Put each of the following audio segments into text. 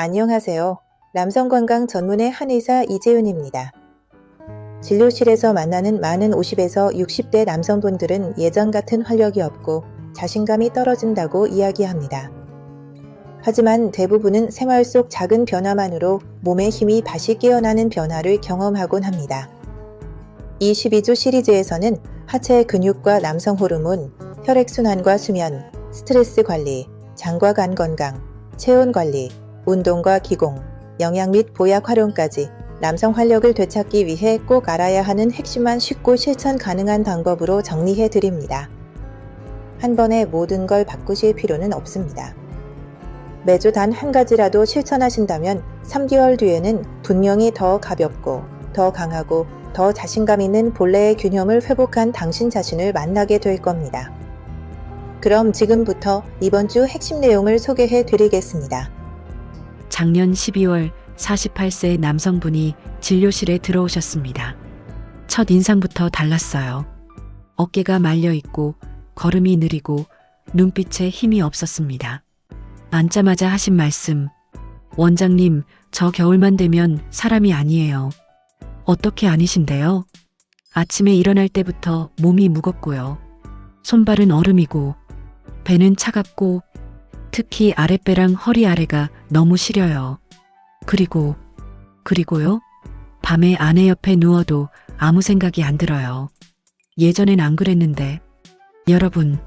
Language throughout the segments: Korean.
안녕하세요. 남성건강 전문의 한의사 이재윤입니다. 진료실에서 만나는 많은 50에서 60대 남성분들은 예전 같은 활력이 없고 자신감이 떨어진다고 이야기합니다. 하지만 대부분은 생활 속 작은 변화만으로 몸의 힘이 다시 깨어나는 변화를 경험하곤 합니다. 이 12주 시리즈에서는 하체 근육과 남성 호르몬, 혈액순환과 수면, 스트레스 관리, 장과 간 건강, 체온 관리, 운동과 기공, 영양 및 보약 활용까지 남성 활력을 되찾기 위해 꼭 알아야 하는 핵심만 쉽고 실천 가능한 방법으로 정리해 드립니다. 한 번에 모든 걸 바꾸실 필요는 없습니다. 매주 단 한 가지라도 실천하신다면 3개월 뒤에는 분명히 더 가볍고 더 강하고 더 자신감 있는 본래의 균형을 회복한 당신 자신을 만나게 될 겁니다. 그럼 지금부터 이번 주 핵심 내용을 소개해 드리겠습니다. 작년 12월 48세 남성분이 진료실에 들어오셨습니다. 첫 인상부터 달랐어요. 어깨가 말려 있고 걸음이 느리고 눈빛에 힘이 없었습니다. 앉자마자 하신 말씀. 원장님, 저 겨울만 되면 사람이 아니에요. 어떻게 아니신데요? 아침에 일어날 때부터 몸이 무겁고요. 손발은 얼음이고 배는 차갑고 특히 아랫배랑 허리 아래가 너무 시려요. 그리고요? 밤에 아내 옆에 누워도 아무 생각이 안 들어요. 예전엔 안 그랬는데. 여러분,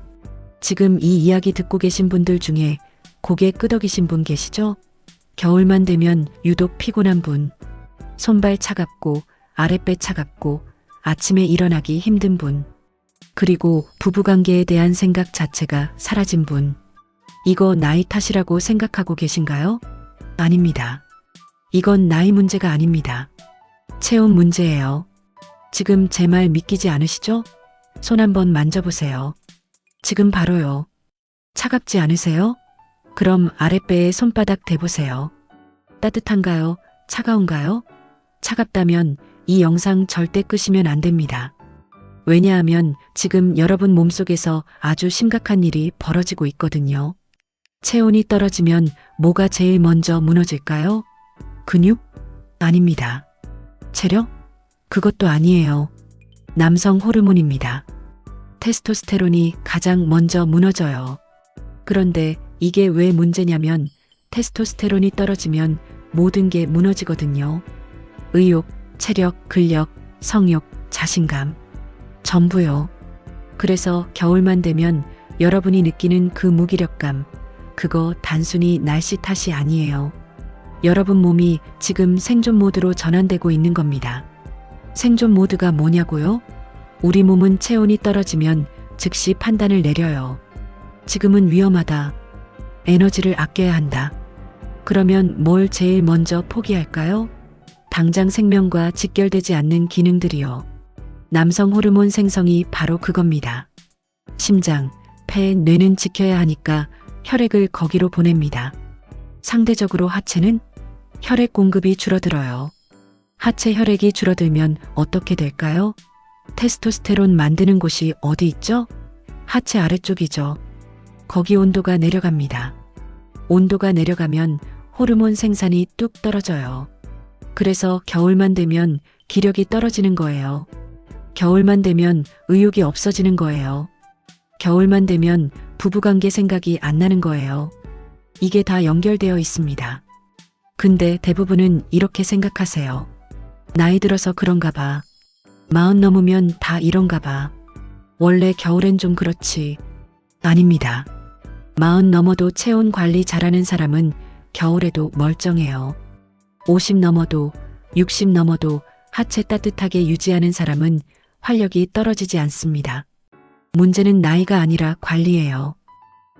지금 이 이야기 듣고 계신 분들 중에 고개 끄덕이신 분 계시죠? 겨울만 되면 유독 피곤한 분, 손발 차갑고 아랫배 차갑고 아침에 일어나기 힘든 분, 그리고 부부관계에 대한 생각 자체가 사라진 분. 이거 나이 탓이라고 생각하고 계신가요? 아닙니다. 이건 나이 문제가 아닙니다. 체온 문제예요. 지금 제 말 믿기지 않으시죠? 손 한번 만져보세요. 지금 바로요. 차갑지 않으세요? 그럼 아랫배에 손바닥 대보세요. 따뜻한가요? 차가운가요? 차갑다면 이 영상 절대 끄시면 안 됩니다. 왜냐하면 지금 여러분 몸속에서 아주 심각한 일이 벌어지고 있거든요. 체온이 떨어지면 뭐가 제일 먼저 무너질까요? 근육? 아닙니다. 체력? 그것도 아니에요. 남성 호르몬입니다. 테스토스테론이 가장 먼저 무너져요. 그런데 이게 왜 문제냐면 테스토스테론이 떨어지면 모든 게 무너지거든요. 의욕, 체력, 근력, 성욕, 자신감. 전부요. 그래서 겨울만 되면 여러분이 느끼는 그 무기력감, 그거 단순히 날씨 탓이 아니에요. 여러분 몸이 지금 생존 모드로 전환되고 있는 겁니다. 생존 모드가 뭐냐고요? 우리 몸은 체온이 떨어지면 즉시 판단을 내려요. 지금은 위험하다. 에너지를 아껴야 한다. 그러면 뭘 제일 먼저 포기할까요? 당장 생명과 직결되지 않는 기능들이요. 남성 호르몬 생성이 바로 그겁니다. 심장, 폐, 뇌는 지켜야 하니까 혈액을 거기로 보냅니다. 상대적으로 하체는 혈액 공급이 줄어들어요. 하체 혈액이 줄어들면 어떻게 될까요? 테스토스테론 만드는 곳이 어디 있죠? 하체 아래쪽이죠. 거기 온도가 내려갑니다. 온도가 내려가면 호르몬 생산이 뚝 떨어져요. 그래서 겨울만 되면 기력이 떨어지는 거예요. 겨울만 되면 의욕이 없어지는 거예요. 겨울만 되면 부부관계 생각이 안 나는 거예요. 이게 다 연결되어 있습니다. 근데 대부분은 이렇게 생각하세요. 나이 들어서 그런가 봐. 40 넘으면 다 이런가 봐. 원래 겨울엔 좀 그렇지. 아닙니다. 40 넘어도 체온 관리 잘하는 사람은 겨울에도 멀쩡해요. 50 넘어도 60 넘어도 하체 따뜻하게 유지하는 사람은 활력이 떨어지지 않습니다. 문제는 나이가 아니라 관리예요.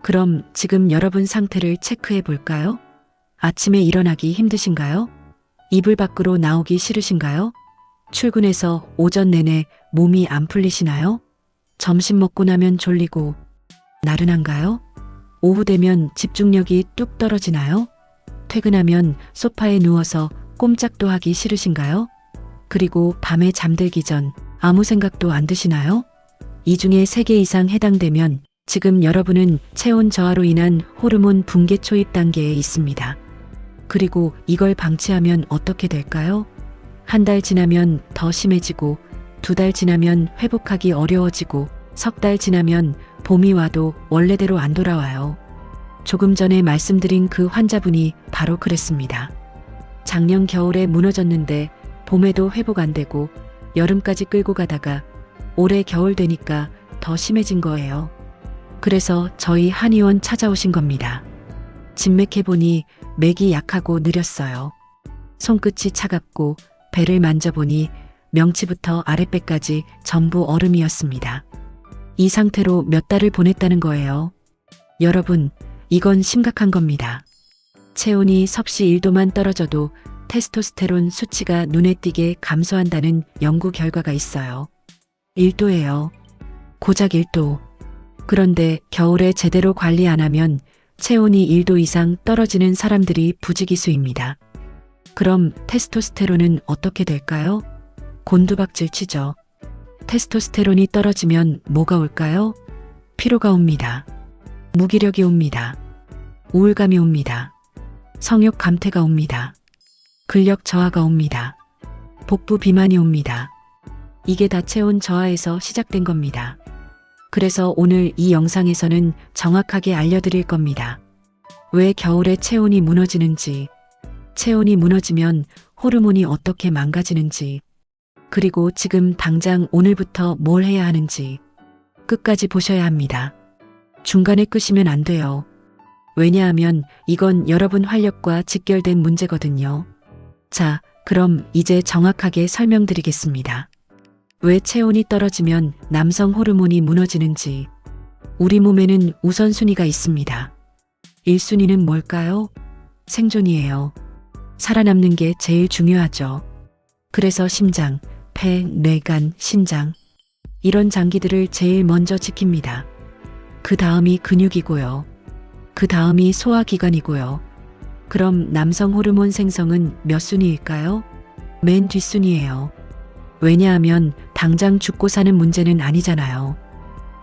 그럼 지금 여러분 상태를 체크해 볼까요? 아침에 일어나기 힘드신가요? 이불 밖으로 나오기 싫으신가요? 출근해서 오전 내내 몸이 안 풀리시나요? 점심 먹고 나면 졸리고 나른한가요? 오후 되면 집중력이 뚝 떨어지나요? 퇴근하면 소파에 누워서 꼼짝도 하기 싫으신가요? 그리고 밤에 잠들기 전 아무 생각도 안 드시나요? 이 중에 3개 이상 해당되면 지금 여러분은 체온 저하로 인한 호르몬 붕괴 초입 단계에 있습니다. 그리고 이걸 방치하면 어떻게 될까요? 한 달 지나면 더 심해지고, 2달 지나면 회복하기 어려워지고, 3달 지나면 봄이 와도 원래대로 안 돌아와요. 조금 전에 말씀드린 그 환자분이 바로 그랬습니다. 작년 겨울에 무너졌는데 봄에도 회복 안 되고 여름까지 끌고 가다가 올해 겨울 되니까 더 심해진 거예요. 그래서 저희 한의원 찾아오신 겁니다. 진맥해보니 맥이 약하고 느렸어요. 손끝이 차갑고 배를 만져보니 명치부터 아랫배까지 전부 얼음이었습니다. 이 상태로 몇 달을 보냈다는 거예요. 여러분, 이건 심각한 겁니다. 체온이 섭씨 1도만 떨어져도 테스토스테론 수치가 눈에 띄게 감소한다는 연구 결과가 있어요. 1도예요. 고작 1도. 그런데 겨울에 제대로 관리 안 하면 체온이 1도 이상 떨어지는 사람들이 부지기수입니다. 그럼 테스토스테론은 어떻게 될까요? 곤두박질 치죠. 테스토스테론이 떨어지면 뭐가 올까요? 피로가 옵니다. 무기력이 옵니다. 우울감이 옵니다. 성욕 감퇴가 옵니다. 근력 저하가 옵니다. 복부 비만이 옵니다. 이게 다 체온 저하에서 시작된 겁니다. 그래서 오늘 이 영상에서는 정확하게 알려드릴 겁니다. 왜 겨울에 체온이 무너지는지, 체온이 무너지면 호르몬이 어떻게 망가지는지, 그리고 지금 당장 오늘부터 뭘 해야 하는지 끝까지 보셔야 합니다. 중간에 끄시면 안 돼요. 왜냐하면 이건 여러분 활력과 직결된 문제거든요. 자, 그럼 이제 정확하게 설명드리겠습니다. 왜 체온이 떨어지면 남성 호르몬이 무너지는지. 우리 몸에는 우선순위가 있습니다. 1순위는 뭘까요? 생존이에요. 살아남는 게 제일 중요하죠. 그래서 심장, 폐, 뇌간, 신장 이런 장기들을 제일 먼저 지킵니다. 그 다음이 근육이고요. 그 다음이 소화기관이고요. 그럼 남성 호르몬 생성은 몇 순위일까요? 맨 뒷순위예요. 왜냐하면 당장 죽고 사는 문제는 아니잖아요.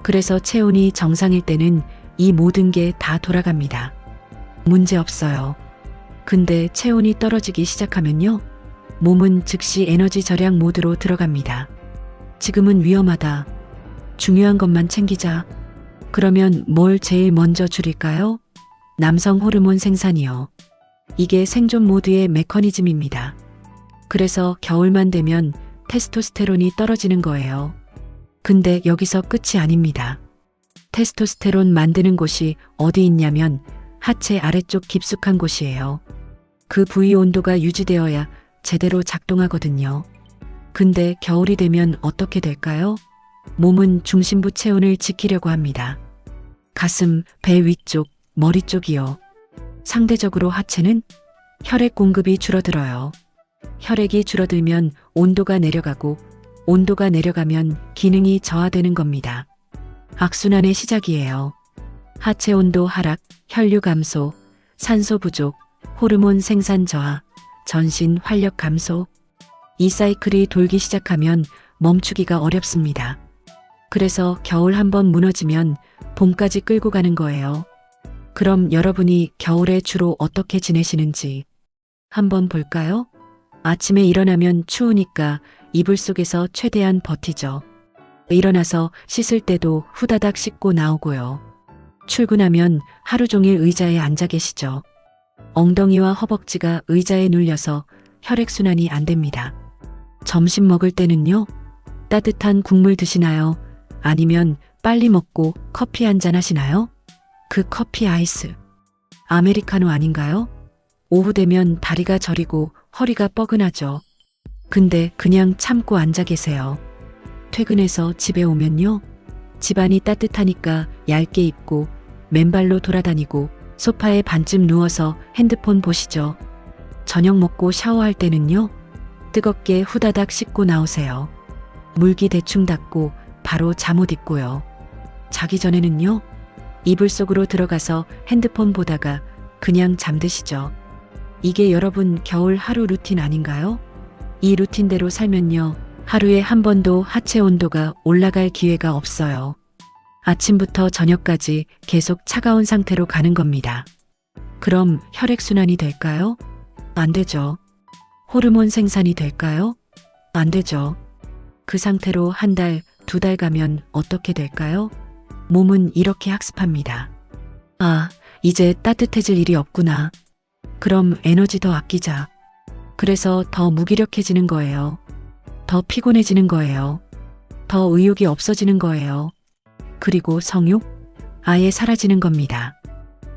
그래서 체온이 정상일 때는 이 모든 게 다 돌아갑니다. 문제 없어요. 근데 체온이 떨어지기 시작하면요. 몸은 즉시 에너지 절약 모드로 들어갑니다. 지금은 위험하다. 중요한 것만 챙기자. 그러면 뭘 제일 먼저 줄일까요? 남성 호르몬 생산이요. 이게 생존 모드의 메커니즘입니다. 그래서 겨울만 되면 테스토스테론이 떨어지는 거예요. 근데 여기서 끝이 아닙니다. 테스토스테론 만드는 곳이 어디 있냐면 하체 아래쪽 깊숙한 곳이에요. 그 부위 온도가 유지되어야 제대로 작동하거든요. 근데 겨울이 되면 어떻게 될까요? 몸은 중심부 체온을 지키려고 합니다. 가슴, 배 위쪽, 머리 쪽이요. 상대적으로 하체는 혈액 공급이 줄어들어요. 혈액이 줄어들면 온도가 내려가고 온도가 내려가면 기능이 저하되는 겁니다. 악순환의 시작이에요. 하체 온도 하락, 혈류 감소, 산소 부족, 호르몬 생산 저하, 전신 활력 감소. 이 사이클이 돌기 시작하면 멈추기가 어렵습니다. 그래서 겨울 한번 무너지면 봄까지 끌고 가는 거예요. 그럼 여러분이 겨울에 주로 어떻게 지내시는지 한번 볼까요? 아침에 일어나면 추우니까 이불 속에서 최대한 버티죠. 일어나서 씻을 때도 후다닥 씻고 나오고요. 출근하면 하루 종일 의자에 앉아 계시죠. 엉덩이와 허벅지가 의자에 눌려서 혈액순환이 안 됩니다. 점심 먹을 때는요. 따뜻한 국물 드시나요? 아니면 빨리 먹고 커피 한잔 하시나요? 그 커피 아이스. 아메리카노 아닌가요? 오후 되면 다리가 저리고 허리가 뻐근하죠. 근데 그냥 참고 앉아 계세요. 퇴근해서 집에 오면요. 집안이 따뜻하니까 얇게 입고 맨발로 돌아다니고 소파에 반쯤 누워서 핸드폰 보시죠. 저녁 먹고 샤워할 때는요. 뜨겁게 후다닥 씻고 나오세요. 물기 대충 닦고 바로 잠옷 입고요. 자기 전에는요. 이불 속으로 들어가서 핸드폰 보다가 그냥 잠드시죠. 이게 여러분 겨울 하루 루틴 아닌가요? 이 루틴대로 살면요. 하루에 한 번도 하체 온도가 올라갈 기회가 없어요. 아침부터 저녁까지 계속 차가운 상태로 가는 겁니다. 그럼 혈액순환이 될까요? 안 되죠. 호르몬 생산이 될까요? 안 되죠. 그 상태로 한 달, 두 달 가면 어떻게 될까요? 몸은 이렇게 학습합니다. 아, 이제 따뜻해질 일이 없구나. 그럼 에너지 더 아끼자. 그래서 더 무기력해지는 거예요. 더 피곤해지는 거예요. 더 의욕이 없어지는 거예요. 그리고 성욕? 아예 사라지는 겁니다.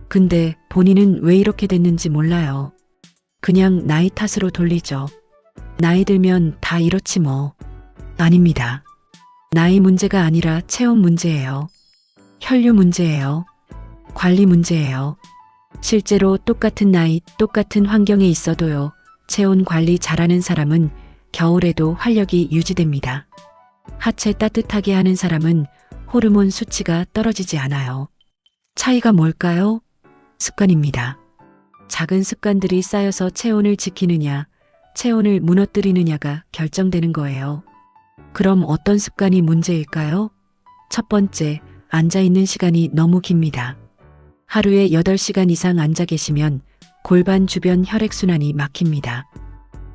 근데 본인은 왜 이렇게 됐는지 몰라요. 그냥 나이 탓으로 돌리죠. 나이 들면 다 이렇지 뭐. 아닙니다. 나이 문제가 아니라 체온 문제예요. 혈류 문제예요. 관리 문제예요. 실제로 똑같은 나이, 똑같은 환경에 있어도요. 체온 관리 잘하는 사람은 겨울에도 활력이 유지됩니다. 하체 따뜻하게 하는 사람은 호르몬 수치가 떨어지지 않아요. 차이가 뭘까요? 습관입니다. 작은 습관들이 쌓여서 체온을 지키느냐, 체온을 무너뜨리느냐가 결정되는 거예요. 그럼 어떤 습관이 문제일까요? 첫 번째, 앉아있는 시간이 너무 깁니다. 하루에 8시간 이상 앉아 계시면 골반 주변 혈액순환이 막힙니다.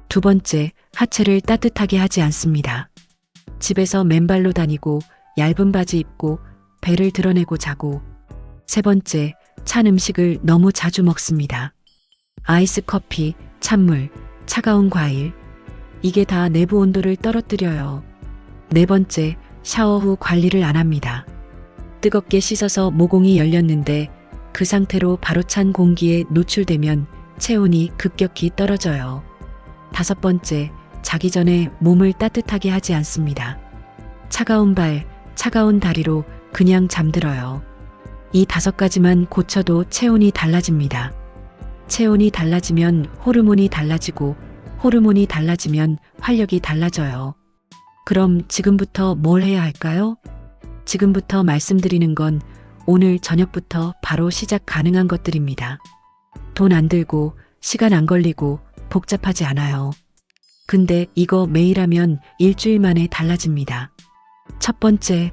두 번째, 하체를 따뜻하게 하지 않습니다. 집에서 맨발로 다니고 얇은 바지 입고 배를 드러내고 자고. 세 번째, 찬 음식을 너무 자주 먹습니다. 아이스 커피, 찬물, 차가운 과일. 이게 다 내부 온도를 떨어뜨려요. 네 번째, 샤워 후 관리를 안 합니다. 뜨겁게 씻어서 모공이 열렸는데 그 상태로 바로 찬 공기에 노출되면 체온이 급격히 떨어져요. 다섯 번째, 자기 전에 몸을 따뜻하게 하지 않습니다. 차가운 발, 차가운 다리로 그냥 잠들어요. 이 5가지만 고쳐도 체온이 달라집니다. 체온이 달라지면 호르몬이 달라지고 호르몬이 달라지면 활력이 달라져요. 그럼 지금부터 뭘 해야 할까요? 지금부터 말씀드리는 건 오늘 저녁부터 바로 시작 가능한 것들입니다. 돈 안 들고 시간 안 걸리고 복잡하지 않아요. 근데 이거 매일 하면 일주일 만에 달라집니다. 첫 번째,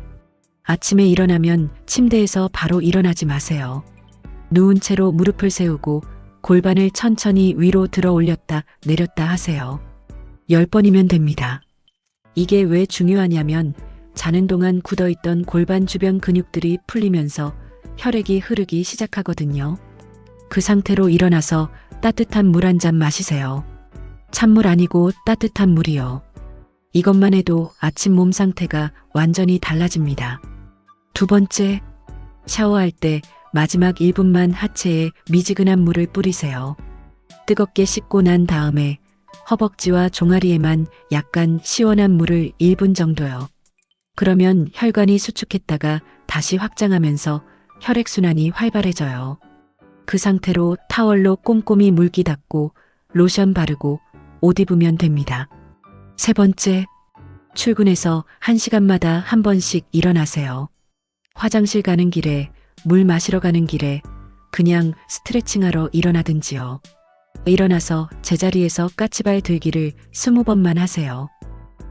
아침에 일어나면 침대에서 바로 일어나지 마세요. 누운 채로 무릎을 세우고 골반을 천천히 위로 들어 올렸다 내렸다 하세요. 10번이면 됩니다. 이게 왜 중요하냐면 자는 동안 굳어있던 골반 주변 근육들이 풀리면서 혈액이 흐르기 시작하거든요. 그 상태로 일어나서 따뜻한 물 한 잔 마시세요. 찬물 아니고 따뜻한 물이요. 이것만 해도 아침 몸 상태가 완전히 달라집니다. 두 번째, 샤워할 때 마지막 1분만 하체에 미지근한 물을 뿌리세요. 뜨겁게 씻고 난 다음에 허벅지와 종아리에만 약간 시원한 물을 1분 정도요. 그러면 혈관이 수축했다가 다시 확장하면서 혈액순환이 활발해져요. 그 상태로 타월로 꼼꼼히 물기 닦고 로션 바르고 옷 입으면 됩니다. 세 번째, 출근해서 1시간마다 한 번씩 일어나세요. 화장실 가는 길에, 물 마시러 가는 길에 그냥 스트레칭하러 일어나든지요. 일어나서 제자리에서 까치발 들기를 20번만 하세요.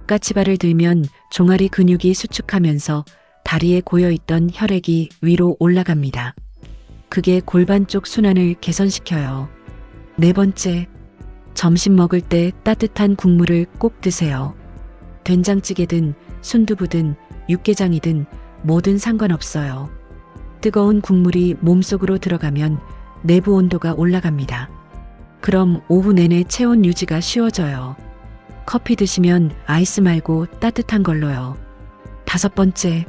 까치발을 들면 종아리 근육이 수축하면서 다리에 고여있던 혈액이 위로 올라갑니다. 그게 골반 쪽 순환을 개선시켜요. 네 번째, 점심 먹을 때 따뜻한 국물을 꼭 드세요. 된장찌개든 순두부든 육개장이든 뭐든 상관없어요. 뜨거운 국물이 몸속으로 들어가면 내부 온도가 올라갑니다. 그럼 오후 내내 체온 유지가 쉬워져요. 커피 드시면 아이스 말고 따뜻한 걸로요. 다섯 번째,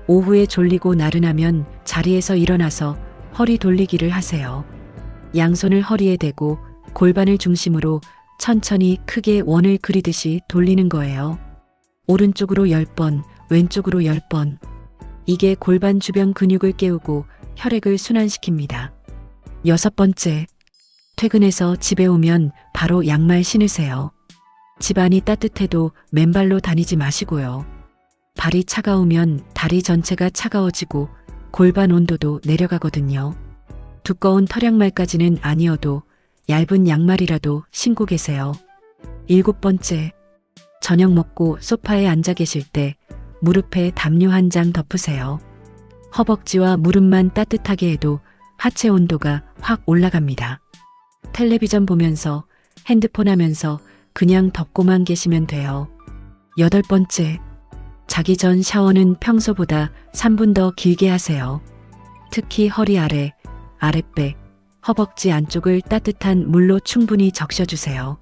오후에 졸리고 나른하면 자리에서 일어나서 허리 돌리기를 하세요. 양손을 허리에 대고 골반을 중심으로 천천히 크게 원을 그리듯이 돌리는 거예요. 오른쪽으로 10번, 왼쪽으로 10번. 이게 골반 주변 근육을 깨우고 혈액을 순환시킵니다. 여섯 번째, 퇴근해서 집에 오면 바로 양말 신으세요. 집안이 따뜻해도 맨발로 다니지 마시고요. 발이 차가우면 다리 전체가 차가워지고 골반 온도도 내려가거든요. 두꺼운 털양말까지는 아니어도 얇은 양말이라도 신고 계세요. 일곱 번째, 저녁 먹고 소파에 앉아 계실 때 무릎에 담요 한 장 덮으세요. 허벅지와 무릎만 따뜻하게 해도 하체 온도가 확 올라갑니다. 텔레비전 보면서 핸드폰 하면서 그냥 덮고만 계시면 돼요. 8번째, 자기 전 샤워는 평소보다 3분 더 길게 하세요. 특히 허리 아래, 아랫배, 허벅지 안쪽을 따뜻한 물로 충분히 적셔주세요.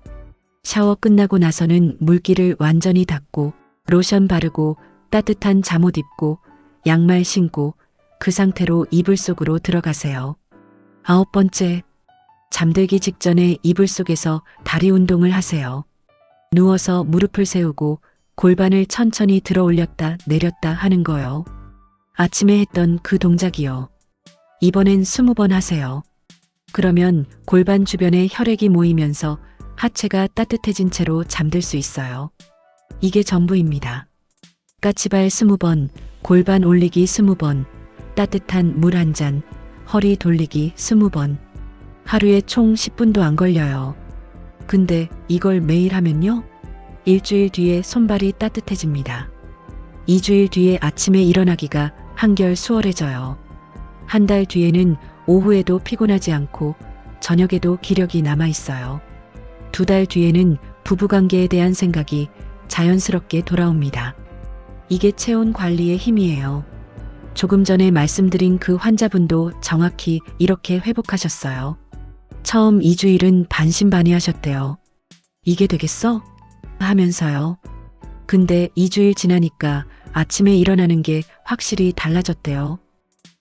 샤워 끝나고 나서는 물기를 완전히 닦고 로션 바르고 따뜻한 잠옷 입고 양말 신고 그 상태로 이불 속으로 들어가세요. 9번째, 잠들기 직전에 이불 속에서 다리 운동을 하세요. 누워서 무릎을 세우고 골반을 천천히 들어 올렸다 내렸다 하는 거요. 아침에 했던 그 동작이요. 이번엔 20번 하세요. 그러면 골반 주변에 혈액이 모이면서 하체가 따뜻해진 채로 잠들 수 있어요. 이게 전부입니다. 까치발 20번, 골반 올리기 20번, 따뜻한 물 한 잔, 허리 돌리기 20번. 하루에 총 10분도 안 걸려요. 근데 이걸 매일 하면요? 일주일 뒤에 손발이 따뜻해집니다. 2주일 뒤에 아침에 일어나기가 한결 수월해져요. 한 달 뒤에는 오후에도 피곤하지 않고 저녁에도 기력이 남아있어요. 2달 뒤에는 부부관계에 대한 생각이 자연스럽게 돌아옵니다. 이게 체온 관리의 힘이에요. 조금 전에 말씀드린 그 환자분도 정확히 이렇게 회복하셨어요. 처음 2주일은 반신반의하셨대요. 이게 되겠어? 하면서요. 근데 2주일 지나니까 아침에 일어나는 게 확실히 달라졌대요.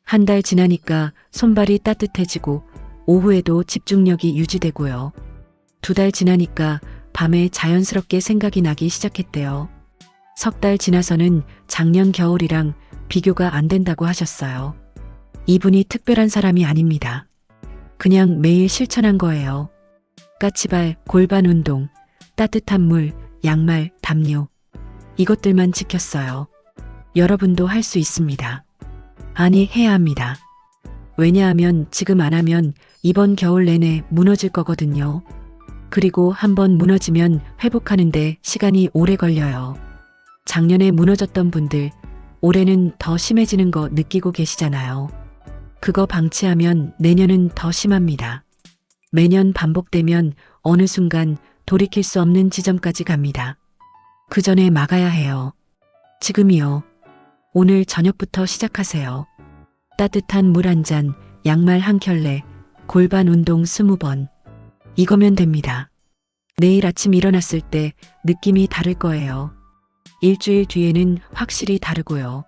한 달 지나니까 손발이 따뜻해지고 오후에도 집중력이 유지되고요. 2달 지나니까 밤에 자연스럽게 생각이 나기 시작했대요. 3달 지나서는 작년 겨울이랑 비교가 안 된다고 하셨어요. 이분이 특별한 사람이 아닙니다. 그냥 매일 실천한 거예요. 까치발, 골반 운동, 따뜻한 물, 양말, 담요. 이것들만 지켰어요. 여러분도 할 수 있습니다. 아니, 해야 합니다. 왜냐하면 지금 안 하면 이번 겨울 내내 무너질 거거든요. 그리고 한번 무너지면 회복하는데 시간이 오래 걸려요. 작년에 무너졌던 분들, 올해는 더 심해지는 거 느끼고 계시잖아요. 그거 방치하면 내년은 더 심합니다. 매년 반복되면 어느 순간 돌이킬 수 없는 지점까지 갑니다. 그 전에 막아야 해요. 지금이요. 오늘 저녁부터 시작하세요. 따뜻한 물 한 잔, 양말 한 켤레, 골반 운동 20번. 이거면 됩니다. 내일 아침 일어났을 때 느낌이 다를 거예요. 일주일 뒤에는 확실히 다르고요.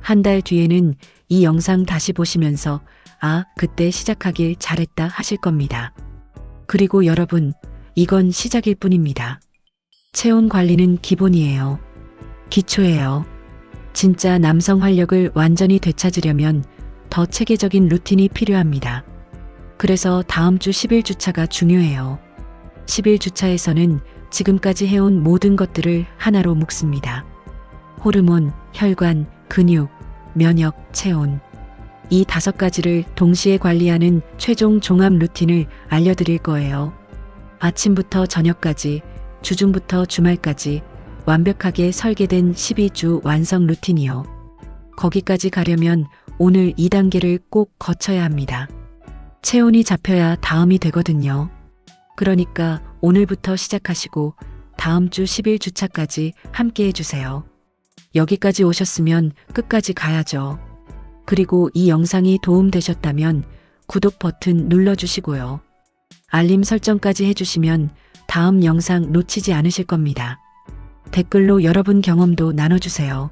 한 달 뒤에는 이 영상 다시 보시면서 아, 그때 시작하길 잘했다 하실 겁니다. 그리고 여러분, 이건 시작일 뿐입니다. 체온 관리는 기본이에요. 기초예요. 진짜 남성 활력을 완전히 되찾으려면 더 체계적인 루틴이 필요합니다. 그래서 다음 주 10일 주차가 중요해요. 10일 주차에서는 지금까지 해온 모든 것들을 하나로 묶습니다. 호르몬, 혈관, 근육, 면역, 체온. 이 5가지를 동시에 관리하는 최종 종합 루틴을 알려드릴 거예요. 아침부터 저녁까지, 주중부터 주말까지 완벽하게 설계된 12주 완성 루틴이요. 거기까지 가려면 오늘 2단계를 꼭 거쳐야 합니다. 체온이 잡혀야 다음이 되거든요. 그러니까 오늘부터 시작하시고 다음 주 10일 주차까지 함께 해주세요. 여기까지 오셨으면 끝까지 가야죠. 그리고 이 영상이 도움되셨다면 구독 버튼 눌러주시고요. 알림 설정까지 해주시면 다음 영상 놓치지 않으실 겁니다. 댓글로 여러분 경험도 나눠주세요.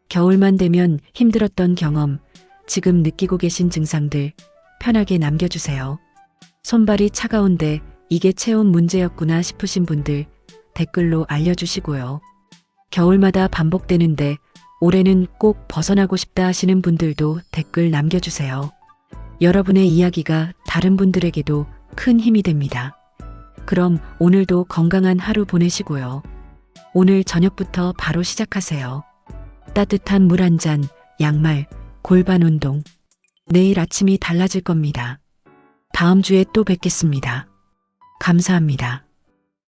겨울만 되면 힘들었던 경험, 지금 느끼고 계신 증상들 편하게 남겨주세요. 손발이 차가운데 이게 체온 문제였구나 싶으신 분들 댓글로 알려주시고요. 겨울마다 반복되는데 올해는 꼭 벗어나고 싶다 하시는 분들도 댓글 남겨주세요. 여러분의 이야기가 다른 분들에게도 큰 힘이 됩니다. 그럼 오늘도 건강한 하루 보내시고요. 오늘 저녁부터 바로 시작하세요. 따뜻한 물 한 잔, 양말, 골반 운동. 내일 아침이 달라질 겁니다. 다음 주에 또 뵙겠습니다. 감사합니다.